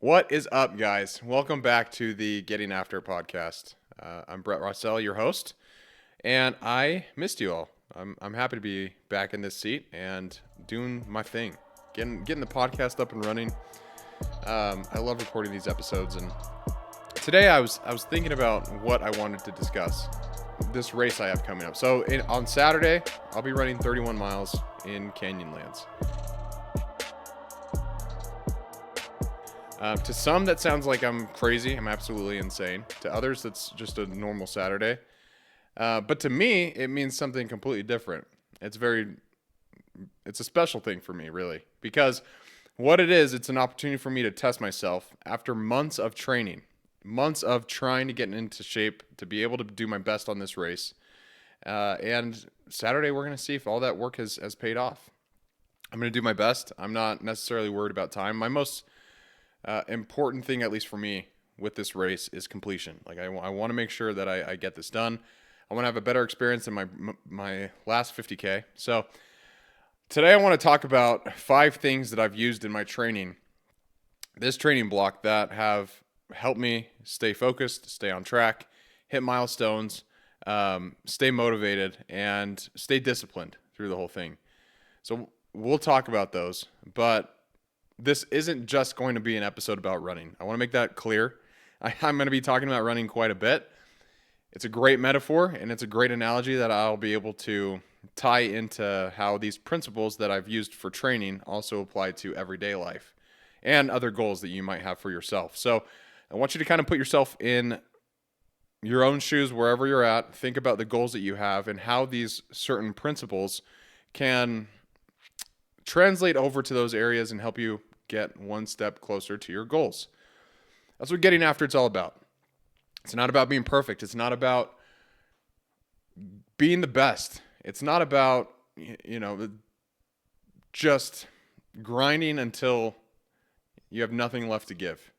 What is up, guys? Welcome back to the Getting After podcast. I'm Brett Rossell, your host, and I missed you all. I'm happy to be back in this seat and doing my thing, getting the podcast up and running. I love recording these episodes, and today I was thinking about what I wanted to discuss. This race I have coming up. So on Saturday, I'll be running 31 miles in Canyonlands. To some, that sounds like I'm crazy. I'm absolutely insane. To others, that's just a normal Saturday. But to me, it means something completely different. It's a special thing for me, really. Because what it is, it's an opportunity for me to test myself after months of training, months of trying to get into shape to be able to do my best on this race. And Saturday, we're going to see if all that work has paid off. I'm going to do my best. I'm not necessarily worried about time. My most important thing, at least for me, with this race is completion. Like I want to make sure that I get this done. I want to have a better experience than my last 50K. So today I want to talk about 5 things that I've used in my training, this training block, that have helped me stay focused, stay on track, hit milestones, stay motivated, and stay disciplined through the whole thing. So we'll talk about those, but this isn't just going to be an episode about running. I want to make that clear. I'm going to be talking about running quite a bit. It's a great metaphor, and it's a great analogy that I'll be able to tie into how these principles that I've used for training also apply to everyday life and other goals that you might have for yourself. So I want you to kind of put yourself in your own shoes wherever you're at. Think about the goals that you have and how these certain principles can translate over to those areas and help you get one step closer to your goals. That's what Getting After it's all about. It's not about being perfect. It's not about being the best. It's not about, just grinding until you have nothing left to give.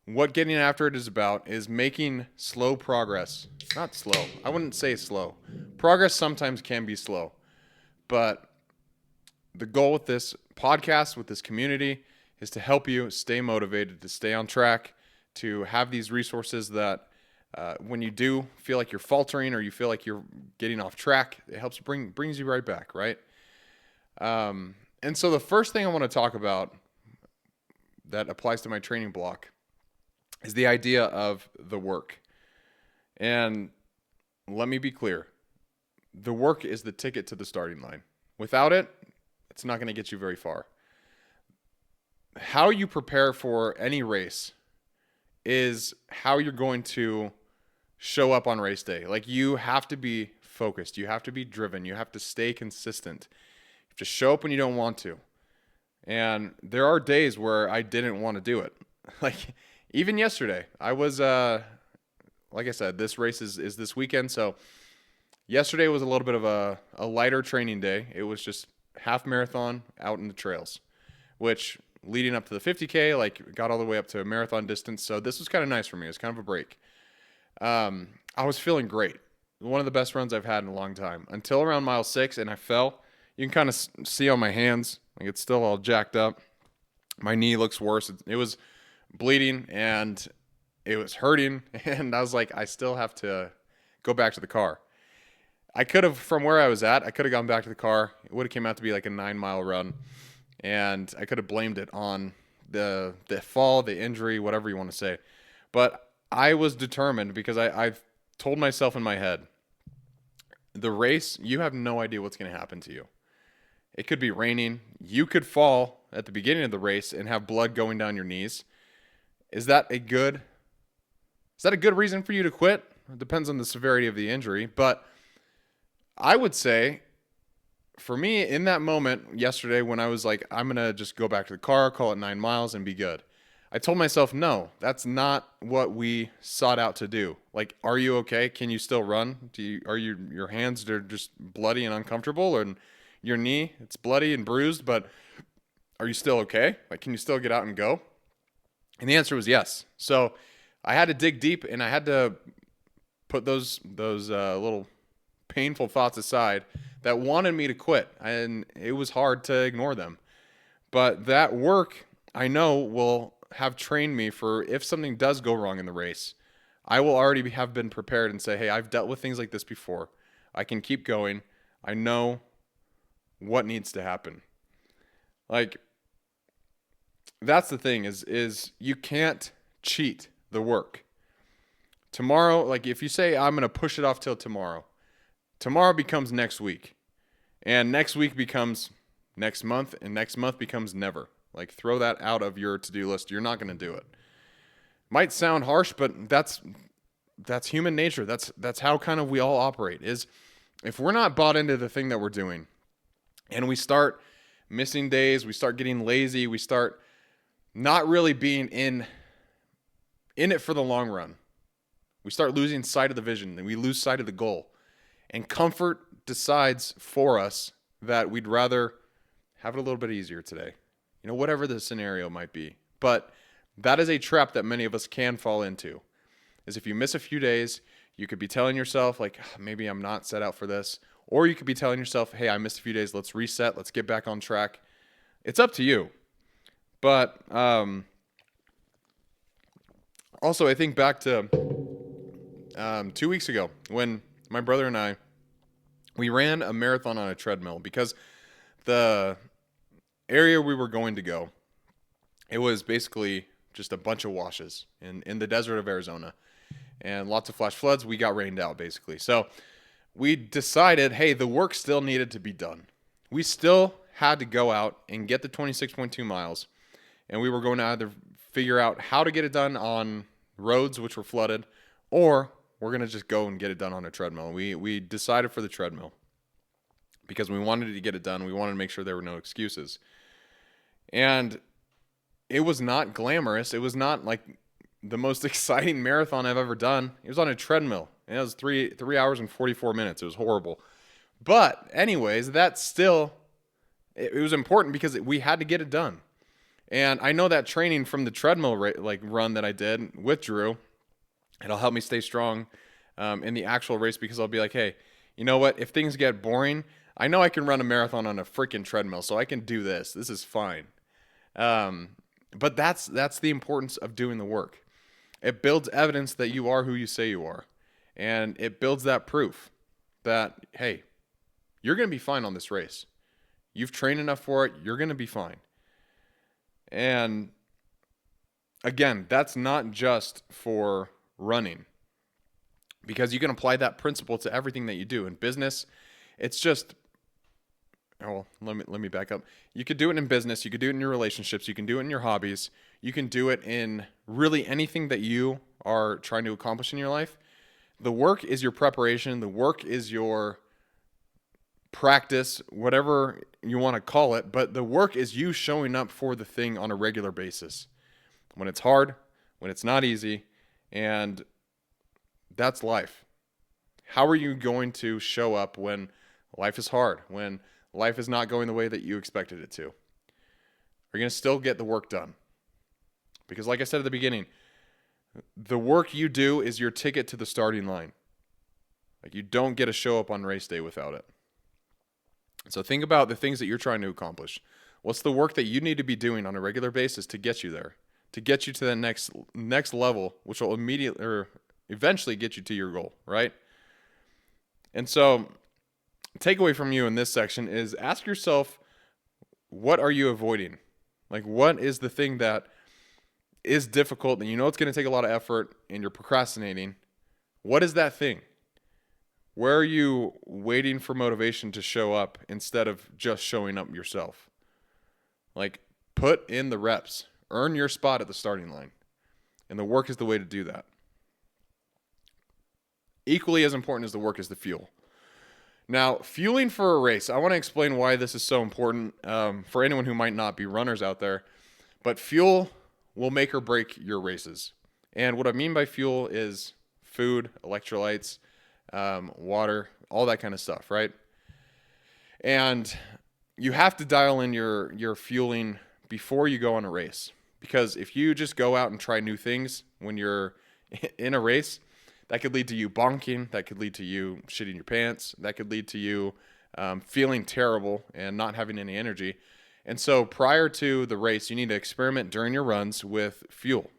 What Getting After it is about is making slow progress. Not slow. I wouldn't say slow. Progress sometimes can be slow, but the goal with this podcast, with this community, is to help you stay motivated, to stay on track, to have these resources that when you do feel like you're faltering or you feel like you're getting off track, it helps brings you right back, right? And so the first thing I want to talk about that applies to my training block is the idea of the work. And let me be clear. The work is the ticket to the starting line. Without it, it's not going to get you very far. How you prepare for any race is how you're going to show up on race day. Like, you have to be focused. You have to be driven. You have to stay consistent. You have to show up when you don't want to. And there are days where I didn't want to do it. Like, even yesterday, I was, like I said, this race is this weekend. So yesterday was a little bit of a lighter training day. It was just half marathon out in the trails, which leading up to the 50K, got all the way up to a marathon distance. So this was kind of nice for me. It was kind of a break. I was feeling great. One of the best runs I've had in a long time until around mile 6, and I fell. You can kind of see on my hands, like, it's still all jacked up. My knee looks worse. It was bleeding and it was hurting. And I was like, I still have to go back to the car. I could have, from where I was at, I could have gone back to the car. It would have came out to be like a 9-mile run. And I could have blamed it on the fall, the injury, whatever you want to say. But I was determined because I've told myself in my head, the race, you have no idea what's going to happen to you. It could be raining. You could fall at the beginning of the race and have blood going down your knees. Is that a good reason for you to quit? It depends on the severity of the injury, but I would say, for me, in that moment yesterday when I was like, I'm going to just go back to the car, call it 9 miles, and be good, I told myself, no, that's not what we sought out to do. Like, are you okay? Can you still run? Your hands, they're just bloody and uncomfortable, and your knee, it's bloody and bruised, but are you still okay? Like, can you still get out and go? And the answer was yes. So I had to dig deep, and I had to put those little painful thoughts aside that wanted me to quit, and it was hard to ignore them. But that work, I know, will have trained me for if something does go wrong in the race, I will already have been prepared and say, hey, I've dealt with things like this before. I can keep going. I know what needs to happen. Like, that's the thing is you can't cheat the work. Tomorrow, like if you say I'm going to push it off till tomorrow, tomorrow becomes next week. And next week becomes next month, and next month becomes never. Like, throw that out of your to-do list. You're not going to do it. Might sound harsh, but that's human nature. That's how kind of we all operate. Is if we're not bought into the thing that we're doing, and we start missing days, we start getting lazy, we start not really being in it for the long run. We start losing sight of the vision, and we lose sight of the goal. And comfort decides for us that we'd rather have it a little bit easier today. You know, whatever the scenario might be. But that is a trap that many of us can fall into. Is if you miss a few days, you could be telling yourself, like, maybe I'm not set out for this. Or you could be telling yourself, hey, I missed a few days. Let's reset. Let's get back on track. It's up to you. But also, I think back to 2 weeks ago when my brother and I, we ran a marathon on a treadmill because the area we were going to go, it was basically just a bunch of washes in the desert of Arizona and lots of flash floods. We got rained out basically. So we decided, hey, the work still needed to be done. We still had to go out and get the 26.2 miles, and we were going to either figure out how to get it done on roads which were flooded, or we're going to just go and get it done on a treadmill. We decided for the treadmill because we wanted to get it done. We wanted to make sure there were no excuses. And it was not glamorous. It was not like the most exciting marathon I've ever done. It was on a treadmill. And it was 3 hours and 44 minutes. It was horrible. But anyways, that still, it was important because we had to get it done. And I know that training from the treadmill run that I did with Drew, it'll help me stay strong in the actual race because I'll be like, hey, you know what? If things get boring, I know I can run a marathon on a freaking treadmill, so I can do this. This is fine. But that's the importance of doing the work. It builds evidence that you are who you say you are. And it builds that proof that, hey, you're going to be fine on this race. You've trained enough for it. You're going to be fine. And again, that's not just for running, because you can apply that principle to everything that you do in business. It's just, oh, let me back up. You could do it in business. You could do it in your relationships. You can do it in your hobbies. You can do it in really anything that you are trying to accomplish in your life. The work is your preparation. The work is your practice, whatever you want to call it. But the work is you showing up for the thing on a regular basis. When it's hard, when it's not easy, and that's life. How are you going to show up when life is hard, when life is not going the way that you expected it to? Are you going to still get the work done? Because like I said at the beginning, the work you do is your ticket to the starting line. Like, you don't get to show up on race day without it. So think about the things that you're trying to accomplish. What's the work that you need to be doing on a regular basis to get you there? To get you to the next level, which will immediately or eventually get you to your goal, right? And so, takeaway from you in this section is ask yourself, what are you avoiding? Like, what is the thing that is difficult and you know it's going to take a lot of effort and you're procrastinating? What is that thing? Where are you waiting for motivation to show up instead of just showing up yourself? Like, put in the reps. Earn your spot at the starting line. And the work is the way to do that. Equally as important as the work is the fuel. Now, fueling for a race. I want to explain why this is so important for anyone who might not be runners out there. But fuel will make or break your races. And what I mean by fuel is food, electrolytes, water, all that kind of stuff, right? And you have to dial in your fueling before you go on a race. Because if you just go out and try new things when you're in a race, that could lead to you bonking. That could lead to you shitting your pants. That could lead to you feeling terrible and not having any energy. And so prior to the race, you need to experiment during your runs with fuel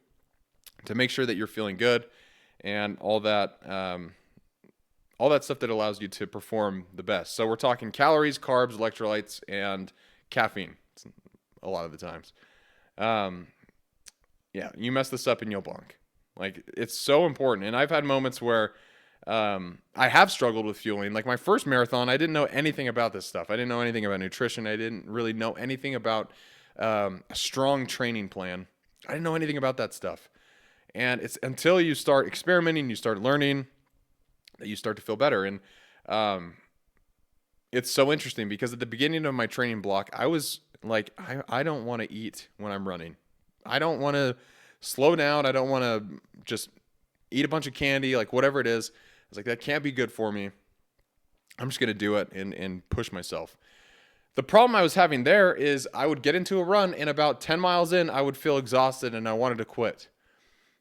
to make sure that you're feeling good and all that stuff that allows you to perform the best. So we're talking calories, carbs, electrolytes, and caffeine a lot of the times. Yeah, you mess this up and you'll bonk. Like, it's so important. And I've had moments where I have struggled with fueling. Like my first marathon, I didn't know anything about this stuff. I didn't know anything about nutrition. I didn't really know anything about a strong training plan. I didn't know anything about that stuff. And it's until you start experimenting, you start learning, that you start to feel better. And it's so interesting because at the beginning of my training block, I was like, I don't want to eat when I'm running. I don't want to slow down. I don't want to just eat a bunch of candy, like whatever it is. I was like, that can't be good for me. I'm just going to do it and push myself. The problem I was having there is I would get into a run and about 10 miles in, I would feel exhausted and I wanted to quit.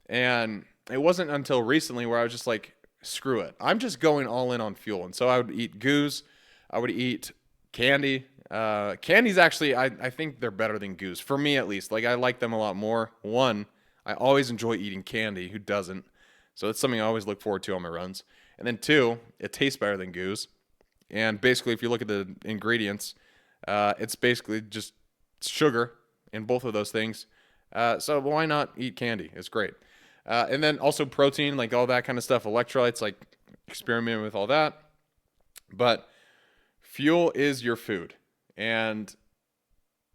And it wasn't until recently where I was just like, screw it. I'm just going all in on fuel. And so I would eat goos. I would eat candy. Candies actually, I think they're better than goos. For me, at least. Like, I like them a lot more. One, I always enjoy eating candy. Who doesn't? So it's something I always look forward to on my runs. And then two, it tastes better than goos. And basically, if you look at the ingredients, it's basically just sugar in both of those things. So why not eat candy? It's great. And then also protein, like all that kind of stuff, electrolytes, like experimenting with all that. But fuel is your food. And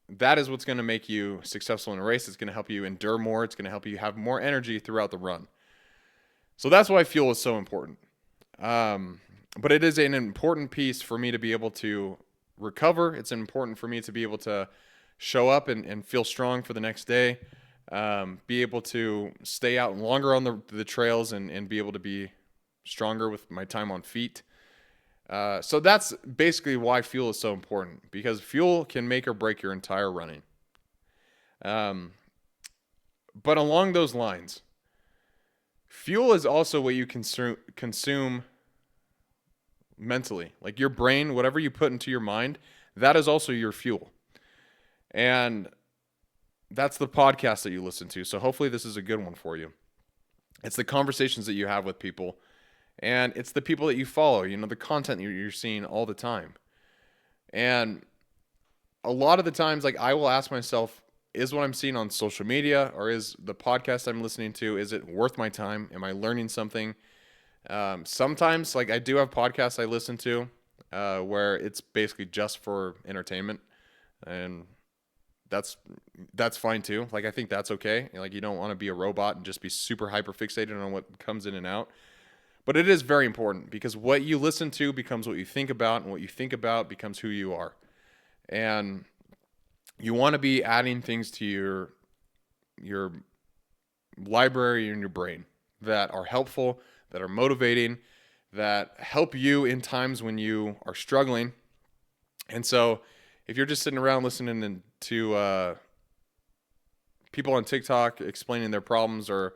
that is what's going to make you successful in a race. It's going to help you endure more. It's going to help you have more energy throughout the run. So that's why fuel is so important. But it is an important piece for me to be able to recover. It's important for me to be able to show up and feel strong for the next day. Be able to stay out longer on the trails and be able to be stronger with my time on feet. So that's basically why fuel is so important, because fuel can make or break your entire running. But along those lines, fuel is also what you consume mentally. Like your brain, whatever you put into your mind, that is also your fuel. And that's the podcast that you listen to. So hopefully this is a good one for you. It's the conversations that you have with people, and it's the people that you follow, the content you're seeing all the time. And a lot of the times, like, I will ask myself, is what I'm seeing on social media or is the podcast I'm listening to, is it worth my time? Am I learning something? Sometimes, like, I do have podcasts I listen to where it's basically just for entertainment, and that's fine too. Like, I think that's okay. Like, you don't want to be a robot and just be super hyper fixated on what comes in and out. But it is very important, because what you listen to becomes what you think about, and what you think about becomes who you are. And you want to be adding things to your library in your brain that are helpful, that are motivating, that help you in times when you are struggling. And so if you're just sitting around listening to people on TikTok explaining their problems, or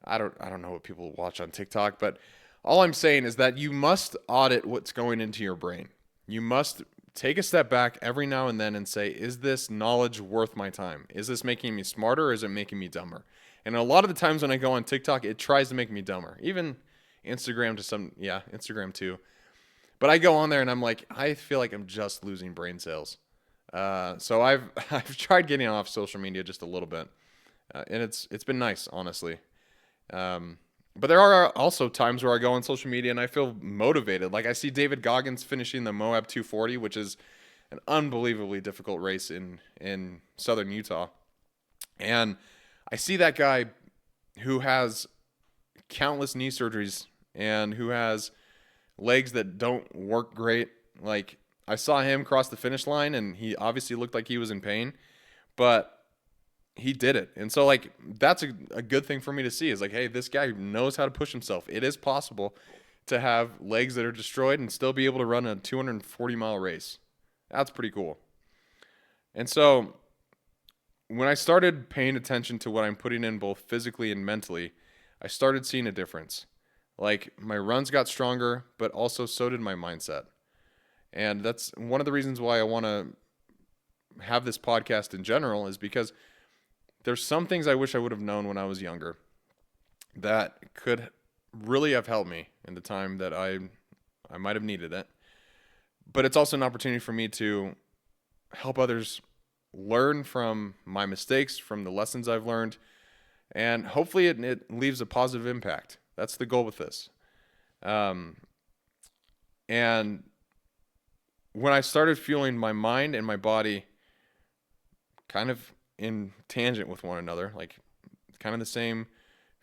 I don't know what people watch on TikTok, but all I'm saying is that you must audit what's going into your brain. You must take a step back every now and then and say, is this knowledge worth my time? Is this making me smarter, or is it making me dumber? And a lot of the times when I go on TikTok, it tries to make me dumber. Even Instagram Instagram too. But I go on there and I'm like, I feel like I'm just losing brain cells. So I've tried getting off social media just a little bit, and it's been nice, honestly. But there are also times where I go on social media and I feel motivated. Like, I see David Goggins finishing the Moab 240, which is an unbelievably difficult race in southern Utah. And I see that guy who has countless knee surgeries and who has legs that don't work great. Like, I saw him cross the finish line and he obviously looked like he was in pain, but he did it. And so, like, that's a good thing for me to see, is like, hey, this guy knows how to push himself. It is possible to have legs that are destroyed and still be able to run a 240-mile race. That's pretty cool. And so when I started paying attention to what I'm putting in both physically and mentally, I started seeing a difference. Like, my runs got stronger, but also so did my mindset. And that's one of the reasons why I want to have this podcast in general is because there's some things I wish I would have known when I was younger that could really have helped me in the time that I might have needed it. But it's also an opportunity for me to help others learn from my mistakes, from the lessons I've learned, and hopefully it leaves a positive impact. That's the goal with this. And when I started feeling my mind and my body kind of in tangent with one another, like kind of the same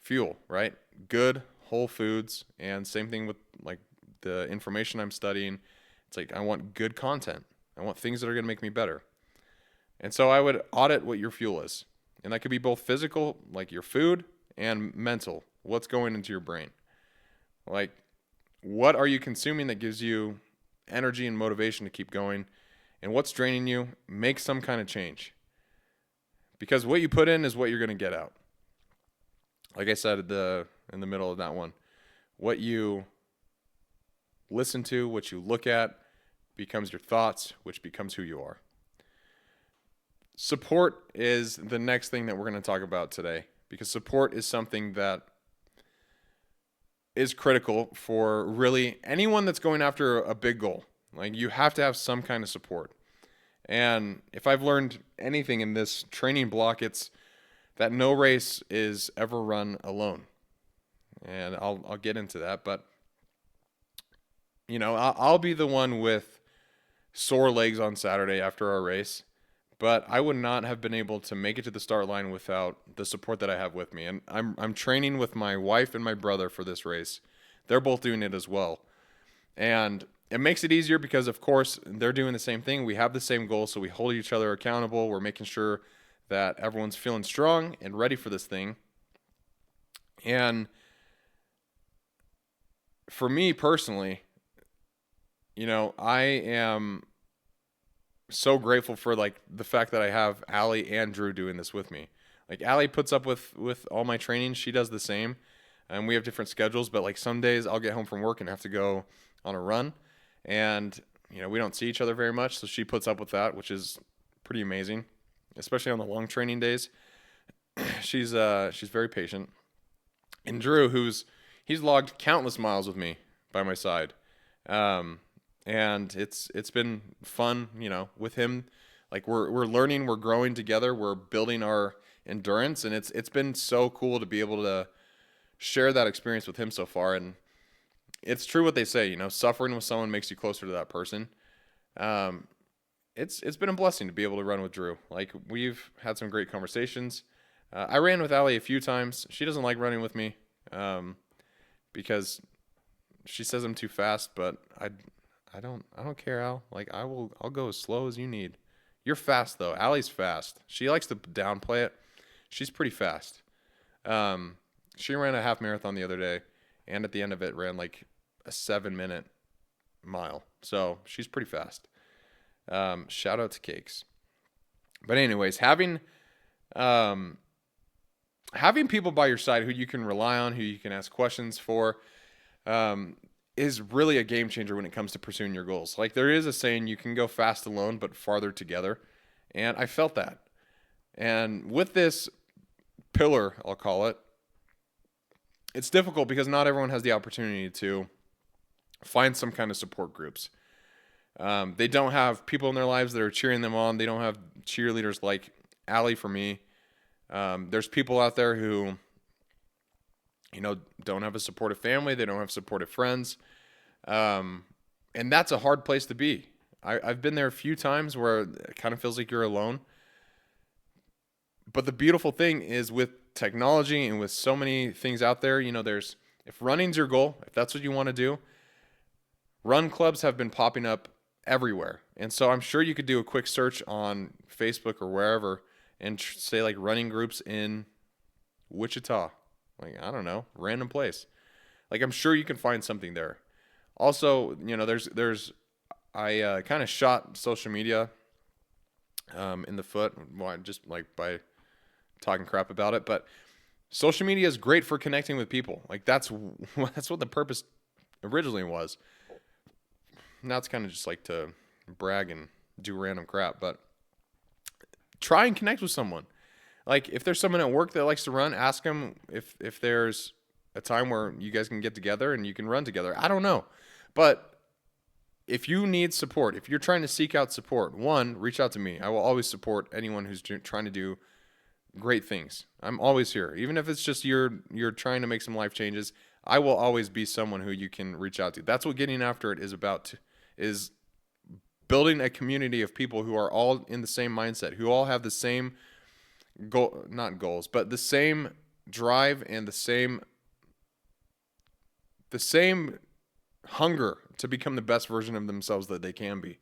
fuel, right? Good whole foods, and same thing with like the information I'm studying. It's like I want good content. I want things that are going to make me better. And so I would audit what your fuel is. And that could be both physical, like your food, and mental. What's going into your brain? Like, what are you consuming that gives you energy and motivation to keep going? And what's draining you? Make some kind of change. Because what you put in is what you're going to get out. Like I said in the middle of that one, what you listen to, what you look at, becomes your thoughts, which becomes who you are. Support is the next thing that we're going to talk about today, because support is something that is critical for really anyone that's going after a big goal. Like, you have to have some kind of support. And if I've learned anything in this training block, it's that no race is ever run alone. And I'll get into that, but I'll be the one with sore legs on Saturday after our race, but I would not have been able to make it to the start line without the support that I have with me. And I'm training with my wife and my brother for this race. They're both doing it as well. And it makes it easier because, of course, they're doing the same thing. We have the same goal, so we hold each other accountable. We're making sure that everyone's feeling strong and ready for this thing. And for me personally, I am so grateful for like the fact that I have Allie and Drew doing this with me. Like, Allie puts up with all my training. She does the same. And we have different schedules, but like some days I'll get home from work and have to go on a run. And, we don't see each other very much. So she puts up with that, which is pretty amazing, especially on the long training days. She's very patient. And Drew, he's logged countless miles with me by my side. And it's been fun, with him. Like, we're learning, we're growing together, we're building our endurance, and it's been so cool to be able to share that experience with him so far. And it's true what they say, suffering with someone makes you closer to that person. It's been a blessing to be able to run with Drew. Like, we've had some great conversations. I ran with Allie a few times. She doesn't like running with me, because she says I'm too fast, but I don't care, Al. Like, I'll go as slow as you need. You're fast though. Allie's fast. She likes to downplay it. She's pretty fast. She ran a half marathon the other day, and at the end of it ran like a 7-minute mile. So she's pretty fast. Shout out to Cakes. But anyways, having people by your side who you can rely on, who you can ask questions for, is really a game changer when it comes to pursuing your goals. Like, there is a saying, you can go fast alone, but farther together. And I felt that. And with this pillar, I'll call it, it's difficult because not everyone has the opportunity to find some kind of support groups. They don't have people in their lives that are cheering them on. They don't have cheerleaders like Allie for me. There's people out there who, don't have a supportive family. They don't have supportive friends. And that's a hard place to be. I've been there a few times where it kind of feels like you're alone. But the beautiful thing is, with technology and with so many things out there, if running's your goal, if that's what you want to do, run clubs have been popping up everywhere. And so I'm sure you could do a quick search on Facebook or wherever and say like running groups in Wichita. Like, I don't know, random place. Like, I'm sure you can find something there. Also, I kind of shot social media in the foot, just like by talking crap about it. But social media is great for connecting with people. Like, that's what the purpose originally was. Now it's kind of just like to brag and do random crap. But try and connect with someone. Like if there's someone at work that likes to run, ask them if there's a time where you guys can get together and you can run together. I don't know. But if you need support, if you're trying to seek out support, one, reach out to me. I will always support anyone who's trying to do great things. I'm always here. Even if it's just you're trying to make some life changes, I will always be someone who you can reach out to. That's what Getting After It is about, is building a community of people who are all in the same mindset, who all have the same goal, not goals, but the same drive and the same hunger to become the best version of themselves that they can be.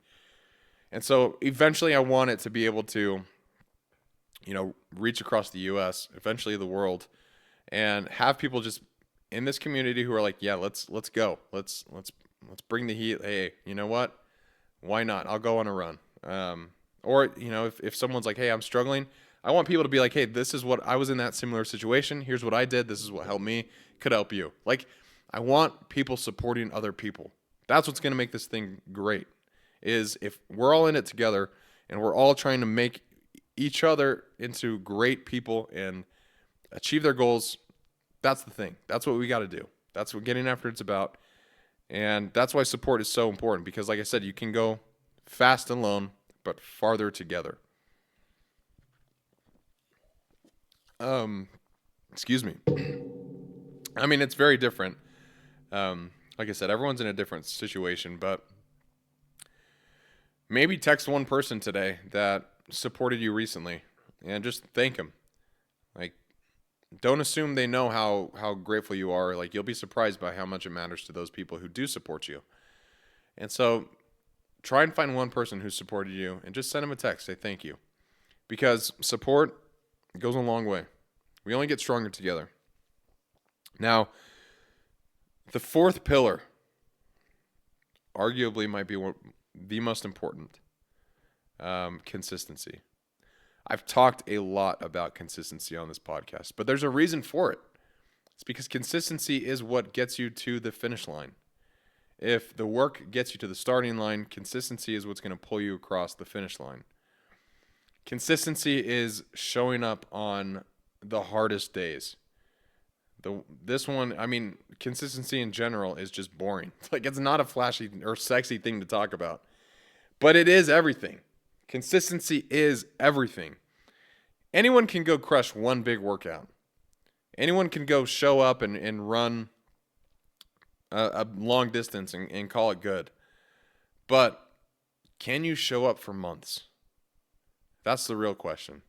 And so eventually I want it to be able to, reach across the US, eventually the world, and have people just in this community who are like, yeah, let's go. Let's bring the heat. Hey, you know what? Why not? I'll go on a run. Or, if someone's like, hey, I'm struggling, I want people to be like, hey, this is what I was in that similar situation. Here's what I did. This is what helped me. Could help you. Like, I want people supporting other people. That's what's going to make this thing great, is if we're all in it together and we're all trying to make each other into great people and achieve their goals. That's the thing. That's what we got to do. That's what Getting After It's about. And that's why support is so important, because like I said, you can go fast alone, but farther together. Excuse me. I mean, it's very different. Like I said, everyone's in a different situation, but maybe text one person today that supported you recently and just thank them. Like, don't assume they know how grateful you are. Like, you'll be surprised by how much it matters to those people who do support you. And so try and find one person who supported you and just send them a text. Say thank you. Because support goes a long way. We only get stronger together. Now, the fourth pillar arguably might be the most important. Consistency. I've talked a lot about consistency on this podcast, but there's a reason for it. It's because consistency is what gets you to the finish line. If the work gets you to the starting line, consistency is what's going to pull you across the finish line. Consistency is showing up on the hardest days. Consistency in general is just boring. Like, it's not a flashy or sexy thing to talk about, but it is everything. Consistency is everything. Anyone can go crush one big workout. Anyone can go show up and run a long distance and call it good. But can you show up for months? That's the real question.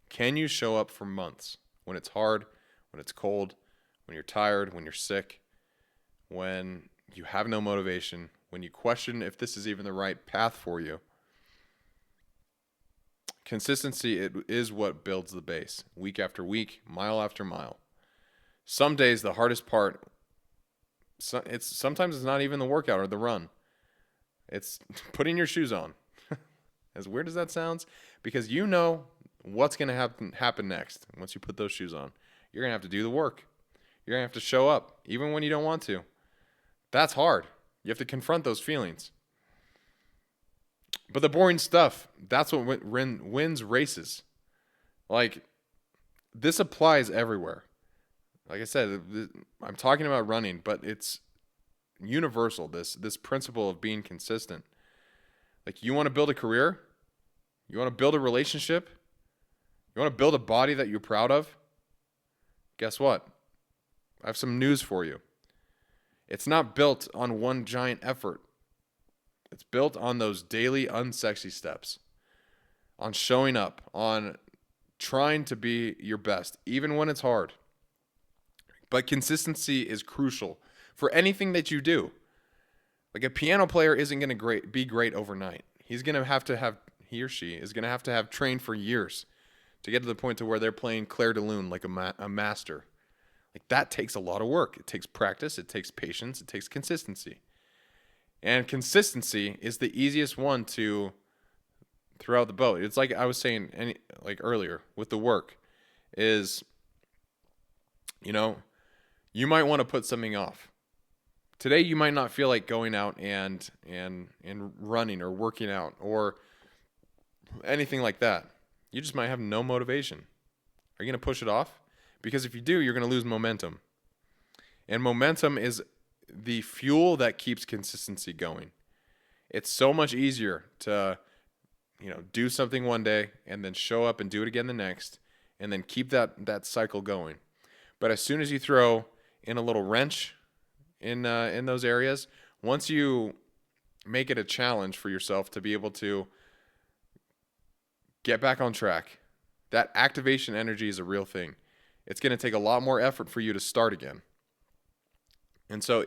Can you show up for months when it's hard, when it's cold, when you're tired, when you're sick, when you have no motivation, when you question if this is even the right path for you? Consistency is what builds the base, week after week, mile after mile. Some days the hardest part, sometimes it's not even the workout or the run. It's putting your shoes on. As weird as that sounds, because you know what's going to happen next once you put those shoes on. You're going to have to do the work. You're going to have to show up, even when you don't want to. That's hard. You have to confront those feelings. But the boring stuff, that's what wins races. Like, this applies everywhere. Like I said, I'm talking about running, but it's universal, this principle of being consistent. Like, you want to build a career? You want to build a relationship? You want to build a body that you're proud of? Guess what? I have some news for you. It's not built on one giant effort. It's built on those daily unsexy steps, on showing up, on trying to be your best, even when it's hard. But consistency is crucial for anything that you do. Like, a piano player isn't going to be great overnight. He or she is going to have trained for years to get to the point to where they're playing Clair de Lune like a master. Like, that takes a lot of work. It takes practice. It takes patience. It takes consistency. And consistency is the easiest one to throw out the boat. It's like I was saying earlier with the work is, you might want to put something off. Today you might not feel like going out and running or working out or anything like that. You just might have no motivation. Are you going to push it off? Because if you do, you're going to lose momentum. And momentum is the fuel that keeps consistency going. It's so much easier to, do something one day and then show up and do it again the next and then keep that cycle going. But as soon as you throw in a little wrench in those areas, once you make it a challenge for yourself to be able to get back on track, that activation energy is a real thing. It's going to take a lot more effort for you to start again. And so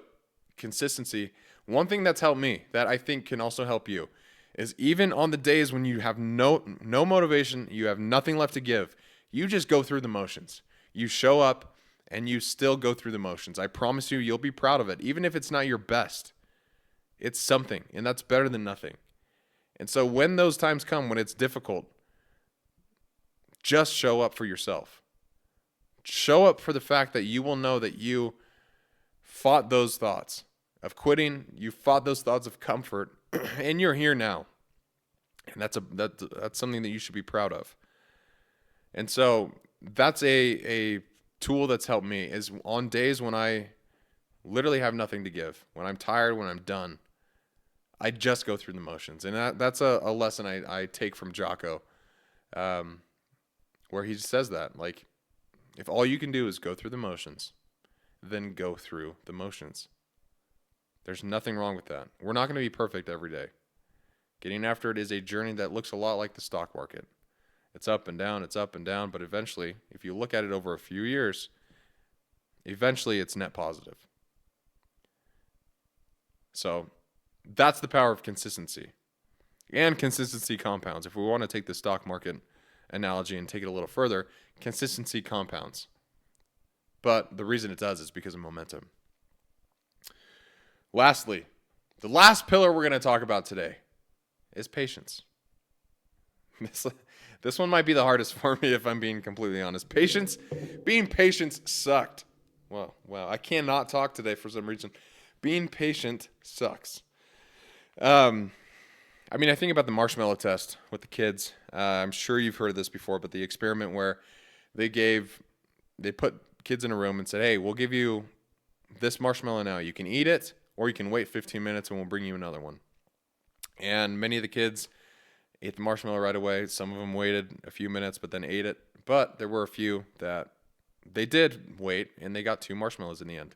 consistency, one thing that's helped me that I think can also help you is even on the days when you have no motivation, you have nothing left to give, you just go through the motions. You show up and you still go through the motions. I promise you, you'll be proud of it. Even if it's not your best, it's something, and that's better than nothing. And so when those times come, when it's difficult, just show up for yourself. Show up for the fact that you will know that you fought those thoughts of quitting. You fought those thoughts of comfort, and you're here now. And that's something that you should be proud of. And so that's a tool that's helped me is on days when I literally have nothing to give, when I'm tired, when I'm done, I just go through the motions. And that's a lesson I take from Jocko, where he says that, like, if all you can do is go through the motions, then go through the motions. There's nothing wrong with that. We're not going to be perfect every day. Getting after it is a journey that looks a lot like the stock market. It's up and down, but eventually, if you look at it over a few years, eventually it's net positive. So that's the power of consistency. And consistency compounds. If we want to take the stock market analogy and take it a little further, consistency compounds. But the reason it does is because of momentum. Lastly, the last pillar we're going to talk about today is patience. This one might be the hardest for me if I'm being completely honest. Being patient sucked. Wow, I cannot talk today for some reason. Being patient sucks. I think about the marshmallow test with the kids. I'm sure you've heard of this before, but the experiment where they put kids in a room and said, hey, we'll give you this marshmallow now. You can eat it, or you can wait 15 minutes and we'll bring you another one. And many of the kids ate the marshmallow right away. Some of them waited a few minutes, but then ate it. But there were a few that they did wait, and they got 2 marshmallows in the end.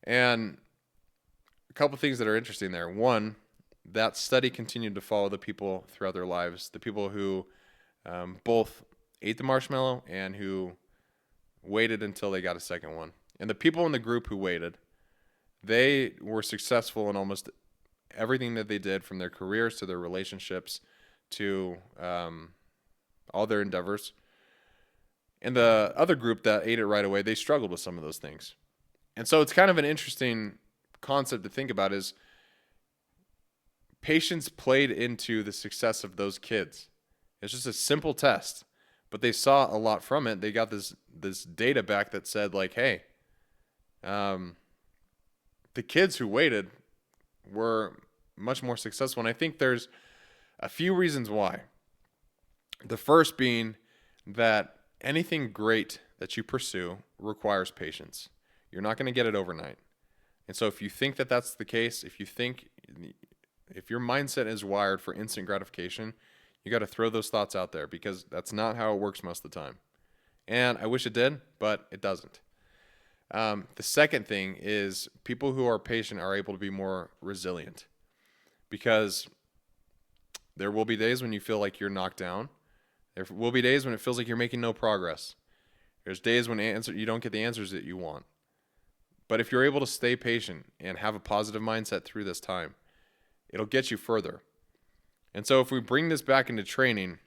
And a couple things that are interesting there. One, that study continued to follow the people throughout their lives, the people who both ate the marshmallow and who waited until they got a second one. And the people in the group who waited, they were successful in almost everything that they did, from their careers to their relationships to all their endeavors. And the other group that ate it right away, they struggled with some of those things. And so it's kind of an interesting concept to think about is patience played into the success of those kids. It's just a simple test, but they saw a lot from it. They got this data back that said, like, hey, the kids who waited were much more successful. And I think there's a few reasons why. The first being that anything great that you pursue requires patience. You're not going to get it overnight. And so if you think that that's the case, if your mindset is wired for instant gratification, you got to throw those thoughts out there, because that's not how it works most of the time. And I wish it did, but it doesn't. The second thing is people who are patient are able to be more resilient, because there will be days when you feel like you're knocked down. There will be days when it feels like you're making no progress. There's days when you don't get the answers that you want. But if you're able to stay patient and have a positive mindset through this time, it'll get you further. And so if we bring this back into training,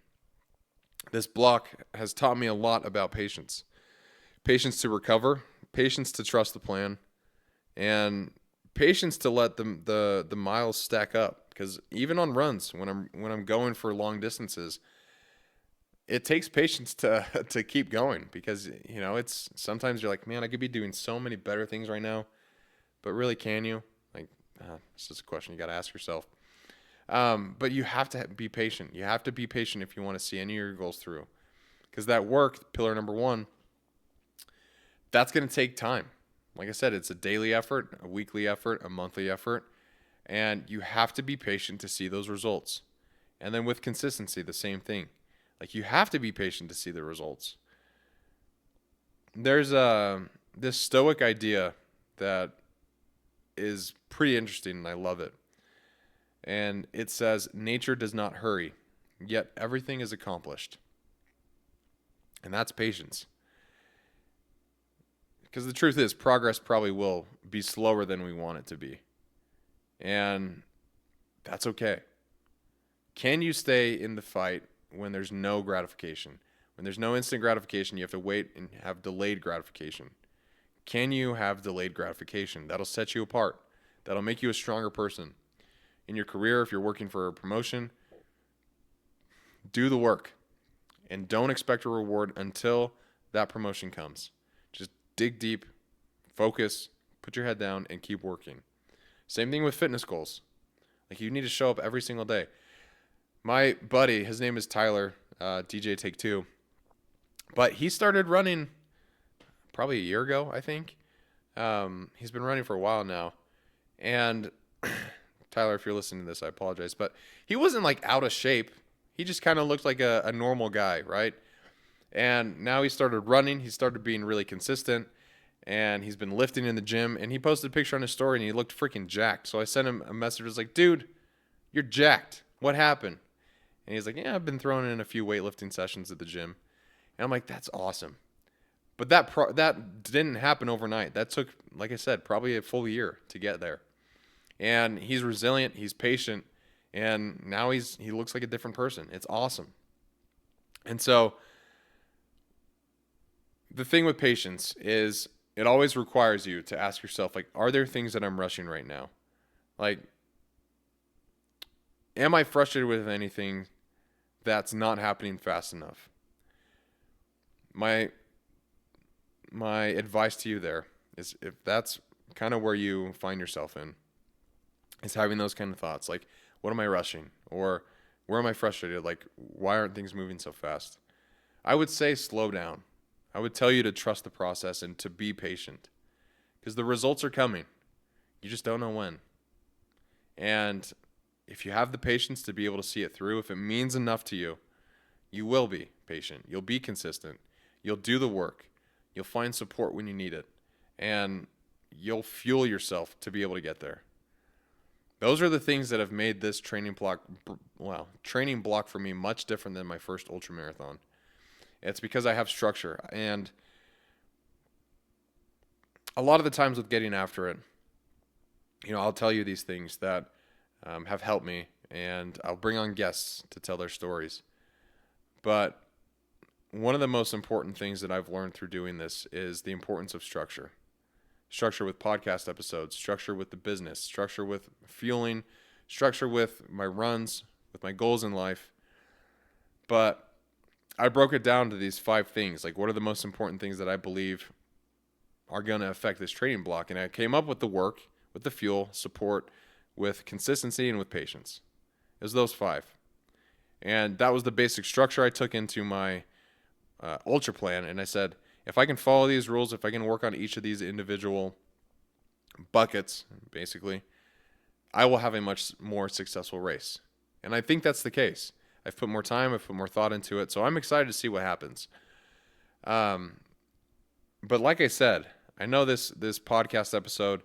this block has taught me a lot about patience. Patience to recover, patience to trust the plan, and patience to let the miles stack up. Because even on runs, when I'm going for long distances, it takes patience to keep going, because it's sometimes you're like, man, I could be doing so many better things right now, but really, can you? Like, it's just a question you got to ask yourself. But you have to be patient. You have to be patient if you want to see any of your goals through. Because that work, pillar number 1, that's going to take time. Like I said, it's a daily effort, a weekly effort, a monthly effort. And you have to be patient to see those results. And then with consistency, the same thing. Like you have to be patient to see the results. There's this stoic idea that is pretty interesting, and I love it. And it says, nature does not hurry, yet everything is accomplished. And that's patience. Because the truth is, progress probably will be slower than we want it to be. And that's okay. Can you stay in the fight when there's no gratification? When there's no instant gratification, you have to wait and have delayed gratification. Can you have delayed gratification? That'll set you apart. That'll make you a stronger person. In your career, if you're working for a promotion, do the work. And don't expect a reward until that promotion comes. Just dig deep, focus, put your head down, and keep working. Same thing with fitness goals. Like you need to show up every single day. My buddy, his name is Tyler, DJ Take Two, but he started running probably a year ago, I think. He's been running for a while now. And Tyler, if you're listening to this, I apologize, but he wasn't like out of shape. He just kind of looked like a normal guy, right? And now he started running. He started being really consistent. And he's been lifting in the gym. And he posted a picture on his story, and he looked freaking jacked. So I sent him a message. I was like, dude, you're jacked. What happened? And he's like, yeah, I've been throwing in a few weightlifting sessions at the gym. And I'm like, that's awesome. But that didn't happen overnight. That took, like I said, probably a full year to get there. And he's resilient. He's patient. And now he looks like a different person. It's awesome. And so the thing with patience is it always requires you to ask yourself, like, are there things that I'm rushing right now? Like, am I frustrated with anything that's not happening fast enough? My advice to you there is, if that's kind of where you find yourself in, is having those kind of thoughts. Like, what am I rushing? Or where am I frustrated? Like, why aren't things moving so fast? I would say slow down. I would tell you to trust the process and to be patient, because the results are coming. You just don't know when. And if you have the patience to be able to see it through, if it means enough to you, you will be patient. You'll be consistent. You'll do the work. You'll find support when you need it. And you'll fuel yourself to be able to get there. Those are the things that have made this training block for me much different than my first ultra marathon. It's because I have structure. And a lot of the times with getting after it, I'll tell you these things that have helped me, and I'll bring on guests to tell their stories. But one of the most important things that I've learned through doing this is the importance of structure. Structure with podcast episodes, structure with the business, structure with fueling, structure with my runs, with my goals in life. But I broke it down to these 5 things. Like, what are the most important things that I believe are going to affect this training block? And I came up with the work, with the fuel, support, with consistency, and with patience. It was those 5. And that was the basic structure I took into my ultra plan. And I said, if I can follow these rules, if I can work on each of these individual buckets, basically, I will have a much more successful race. And I think that's the case. I've put more time, I've put more thought into it, so I'm excited to see what happens. But like I said, I know this podcast episode,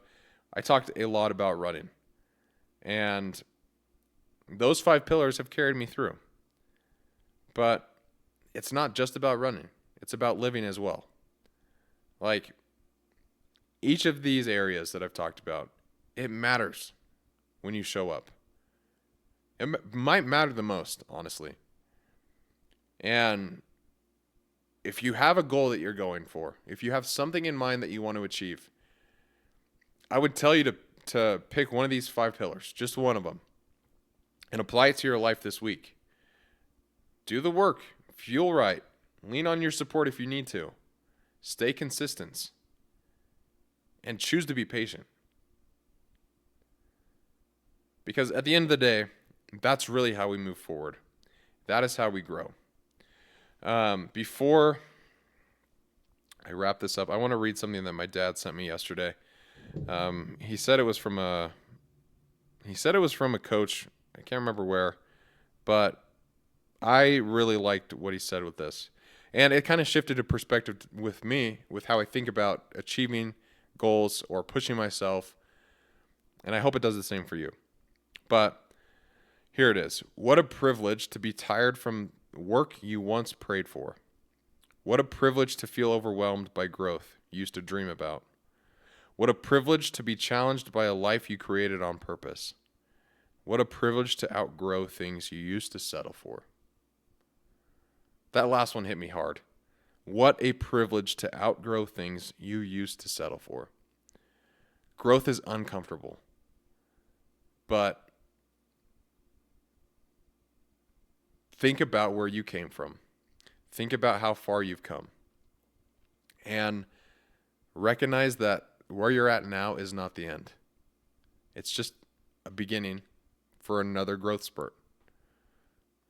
I talked a lot about running. And those 5 pillars have carried me through. But it's not just about running. It's about living as well. Like, each of these areas that I've talked about, it matters when you show up. It might matter the most, honestly. And if you have a goal that you're going for, if you have something in mind that you want to achieve, I would tell you to pick one of these 5 pillars, just one of them, and apply it to your life this week. Do the work, fuel right, lean on your support if you need to, stay consistent, and choose to be patient. Because at the end of the day, That's really how we move forward. That is how we grow. Before I wrap this up, I want to read something that my dad sent me yesterday. He said it was from a coach. I can't remember where, but I really liked what he said with this. And it kind of shifted a perspective with me, with how I think about achieving goals or pushing myself. And I hope it does the same for you. But here it is. What a privilege to be tired from work you once prayed for. What a privilege to feel overwhelmed by growth you used to dream about. What a privilege to be challenged by a life you created on purpose. What a privilege to outgrow things you used to settle for. That last one hit me hard. What a privilege to outgrow things you used to settle for. Growth is uncomfortable, but think about where you came from. Think about how far you've come. And recognize that where you're at now is not the end. It's just a beginning for another growth spurt.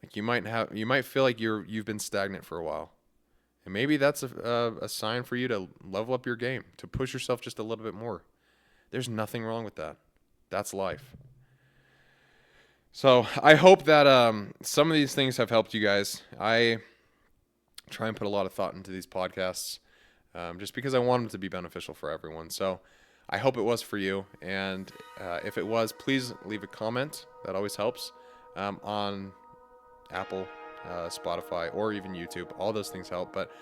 Like you might feel like you've been stagnant for a while. And maybe that's a sign for you to level up your game, to push yourself just a little bit more. There's nothing wrong with that. That's life. So I hope that some of these things have helped you guys. I try and put a lot of thought into these podcasts just because I want them to be beneficial for everyone. So I hope it was for you. And if it was, please leave a comment. That always helps on Apple, Spotify, or even YouTube. All those things help. But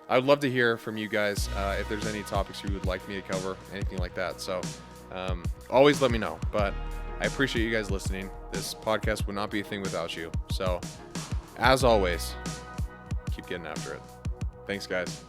I would love to hear from you guys if there's any topics you would like me to cover, anything like that. So always let me know. But I appreciate you guys listening. This podcast would not be a thing without you. So as always, keep getting after it. Thanks, guys.